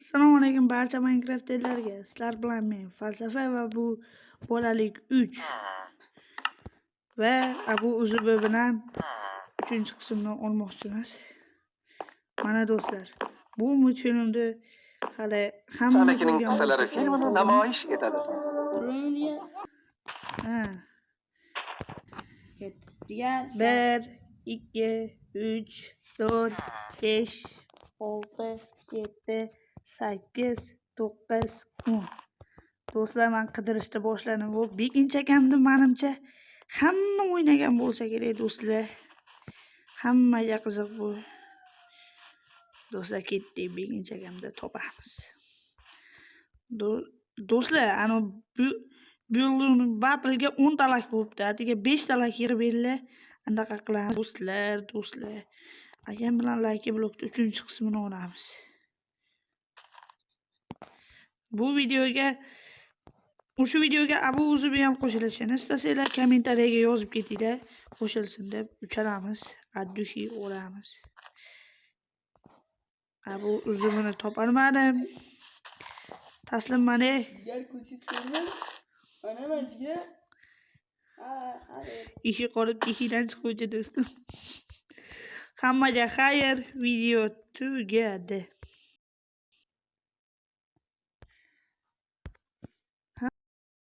Assalomu alaykum barcha Minecraft'larga. Sizlar bilan men Falsafa va bu bolalik 3 va Abu Uzubi bilan 3-qismni olmoqchimiz. Mana do'stlar, bu multfilmni hali hamma ko'rgan bo'lsa filmini namoyish etadi. Ha. 1 2 3 4 5 6 7 8 9 10. Do'stlar, men qidirishni boshladim. Bu bekinchi akamni menimcha hamma o'ynagan bo'lsa kerak do'stlar. Hammaga qiziq bu. Do'stlar, ketdik, bekinchi akamni topamiz. Do'stlar, ana bu battle'ga 10 talak bo'libdi. Atiga 5 talak yig'ib beringlar. Anaqa qilamiz do'stlar. Akam bilan like blokda 3-qismini olamiz. Bu videoga o'sha videoga Abu Uzubi ham qo'shilishini istasanglar kommentariyaga yozib ketinglar, qo'shilsin deb uchalamiz addushi olamiz. Abu Uzubini topolmadim. Taslim mana. Ishi qolib ishidan chiquvchi do'stim. Hammaga xayr, video tugadi.